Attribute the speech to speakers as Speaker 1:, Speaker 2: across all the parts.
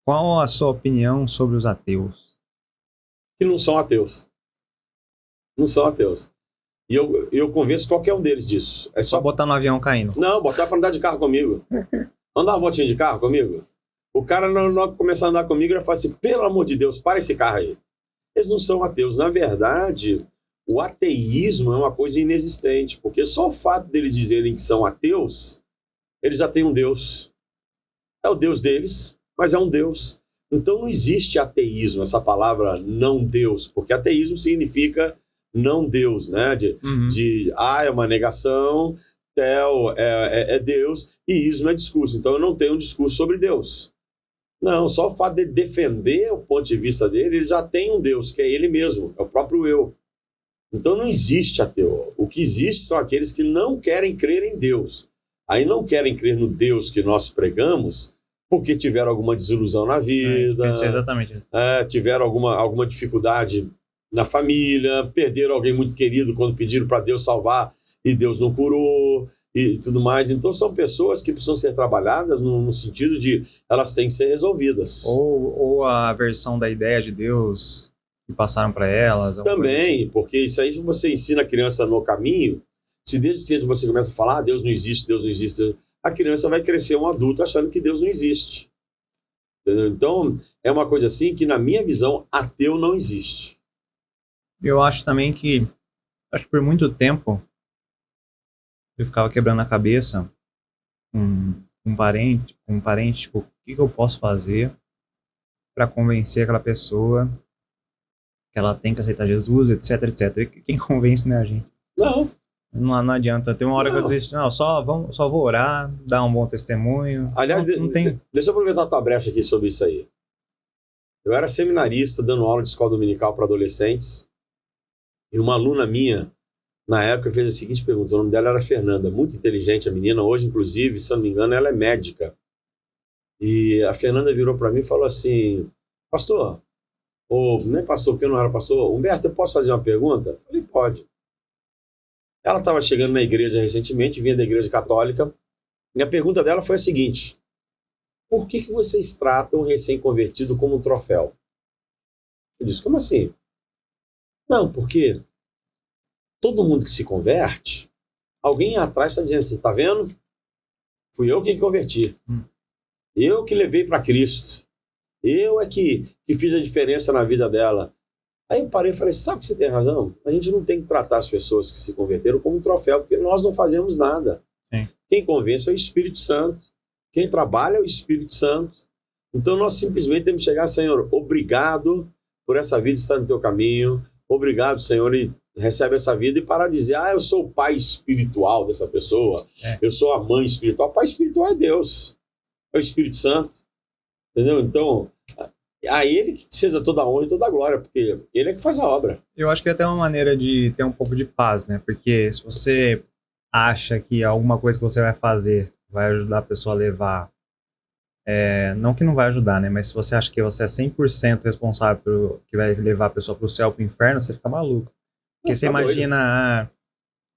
Speaker 1: Qual a sua opinião sobre os ateus?
Speaker 2: Que não são ateus. Não são ateus. E eu convenço qualquer um deles disso. É
Speaker 1: Só
Speaker 2: só
Speaker 1: botar no avião caindo.
Speaker 2: Não, botar pra andar de carro comigo. Andar uma voltinha de carro comigo. O cara não começar a andar comigo e já fala assim, pelo amor de Deus, para esse carro aí. Eles não são ateus. Na verdade, o ateísmo é uma coisa inexistente, porque só o fato deles dizerem que são ateus, eles já têm um Deus. É o Deus deles, mas é um Deus. Então não existe ateísmo, essa palavra não Deus, porque ateísmo significa não Deus, né? É uma negação, tel é Deus, e ismo é discurso. Então eu não tenho um discurso sobre Deus. Não, só o fato de defender o ponto de vista dele, ele já tem um Deus, que é ele mesmo, é o próprio eu. Então não existe ateu. O que existe são aqueles que não querem crer em Deus. Aí não querem crer no Deus que nós pregamos porque tiveram alguma desilusão na vida,
Speaker 1: Exatamente isso.
Speaker 2: Tiveram alguma dificuldade na família, perderam alguém muito querido quando pediram para Deus salvar e Deus não curou e tudo mais. Então são pessoas que precisam ser trabalhadas no sentido de elas têm que ser resolvidas.
Speaker 1: Ou a versão da ideia de Deus que passaram para elas.
Speaker 2: Também, porque isso aí você ensina a criança no caminho, se desde cedo você começa a falar, Deus não existe, a criança vai crescer um adulto achando que Deus não existe. Entendeu? Então, é uma coisa assim que, na minha visão, ateu não existe.
Speaker 1: Eu acho também que, por muito tempo, eu ficava quebrando a cabeça com um parente, tipo, o que eu posso fazer para convencer aquela pessoa que ela tem que aceitar Jesus, etc, etc. E quem convence, né, a gente? Não adianta. Tem uma hora que eu desisto. Não, só vou orar, dar um bom testemunho.
Speaker 2: Aliás,
Speaker 1: não tem...
Speaker 2: deixa eu aproveitar a tua brecha aqui sobre isso aí. Eu era seminarista, dando aula de escola dominical para adolescentes, e uma aluna minha, na época, fez a seguinte pergunta. O nome dela era Fernanda, muito inteligente a menina. Hoje, inclusive, se eu não me engano, ela é médica. E a Fernanda virou para mim e falou assim, pastor, ou nem pastor, porque eu não era pastor, Humberto, eu posso fazer uma pergunta? Eu falei, pode. Ela estava chegando na igreja recentemente, vinha da igreja católica, e a pergunta dela foi a seguinte, por que vocês tratam o recém-convertido como um troféu? Eu disse, como assim? Não, porque todo mundo que se converte, alguém atrás está dizendo assim, tá vendo? Fui eu que converti. Eu que levei para Cristo. Eu é que fiz a diferença na vida dela. Aí eu parei e falei, sabe que você tem razão? A gente não tem que tratar as pessoas que se converteram como um troféu, porque nós não fazemos nada.
Speaker 1: Sim.
Speaker 2: Quem convence é o Espírito Santo. Quem trabalha é o Espírito Santo. Então nós simplesmente temos que chegar, Senhor, obrigado por essa vida estar no teu caminho. Obrigado, Senhor, e recebe essa vida. E parar de dizer, eu sou o pai espiritual dessa pessoa. Eu sou a mãe espiritual. O pai espiritual é Deus. É o Espírito Santo. Entendeu? Então, a ele que seja toda a honra e toda a glória, porque ele é que faz a obra.
Speaker 1: Eu acho que é até uma maneira de ter um pouco de paz, né? Porque se você acha que alguma coisa que você vai fazer vai ajudar a pessoa a levar, não que não vai ajudar, né? Mas se você acha que você é 100% responsável pelo que vai levar a pessoa pro céu, pro inferno, você fica maluco. Porque você imagina...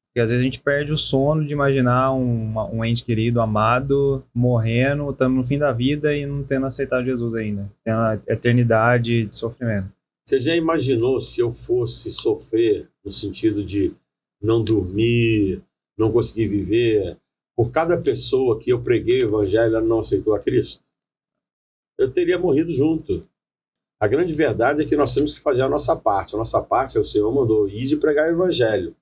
Speaker 1: Porque às vezes a gente perde o sono de imaginar um ente querido, amado, morrendo, estando no fim da vida e não tendo aceitado Jesus ainda. Tendo a eternidade de sofrimento.
Speaker 2: Você já imaginou se eu fosse sofrer no sentido de não dormir, não conseguir viver, por cada pessoa que eu preguei o evangelho ela não aceitou a Cristo? Eu teria morrido junto. A grande verdade é que nós temos que fazer a nossa parte. A nossa parte é o Senhor mandou ir de pregar o evangelho.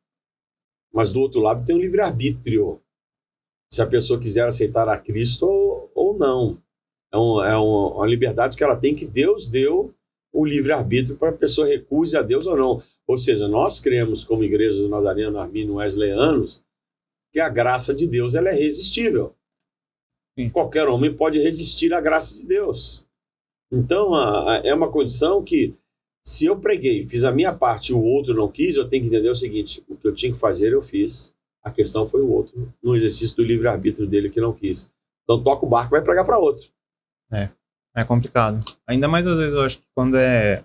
Speaker 2: Mas do outro lado tem um livre-arbítrio. Se a pessoa quiser aceitar a Cristo ou não. É uma liberdade que ela tem, que Deus deu o livre-arbítrio para a pessoa recuse a Deus ou não. Ou seja, nós cremos como igreja dos Nazarenos, Arminianos, Wesleyanos, que a graça de Deus ela é irresistível.
Speaker 1: Sim.
Speaker 2: Qualquer homem pode resistir à graça de Deus. Então, é uma condição que, se eu preguei, fiz a minha parte e o outro não quis, eu tenho que entender o seguinte, o que eu tinha que fazer eu fiz, a questão foi o outro, no exercício do livre-arbítrio dele que não quis. Então toca o barco e vai pregar para outro.
Speaker 1: É complicado. Ainda mais às vezes eu acho que quando é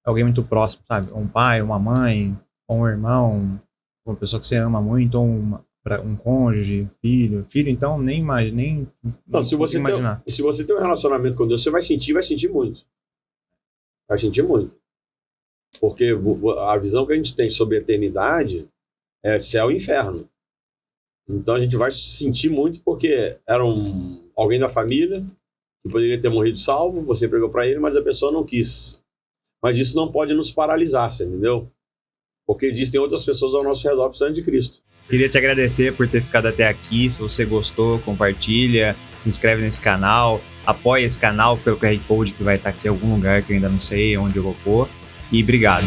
Speaker 1: alguém muito próximo, sabe? Um pai, uma mãe, ou um irmão, uma pessoa que você ama muito, ou uma um cônjuge, filho, então nem
Speaker 2: Não, se você
Speaker 1: imaginar.
Speaker 2: se você tem um relacionamento com Deus, você vai sentir muito. Vai sentir muito. Porque a visão que a gente tem sobre a eternidade é céu e inferno. Então a gente vai sentir muito porque era alguém da família que poderia ter morrido salvo, você pregou para ele, mas a pessoa não quis. Mas isso não pode nos paralisar, você entendeu? Porque existem outras pessoas ao nosso redor precisando de Cristo.
Speaker 1: Queria te agradecer por ter ficado até aqui. Se você gostou, compartilha, se inscreve nesse canal, apoia esse canal pelo QR Code que vai estar aqui em algum lugar que eu ainda não sei onde eu vou pôr. E obrigado.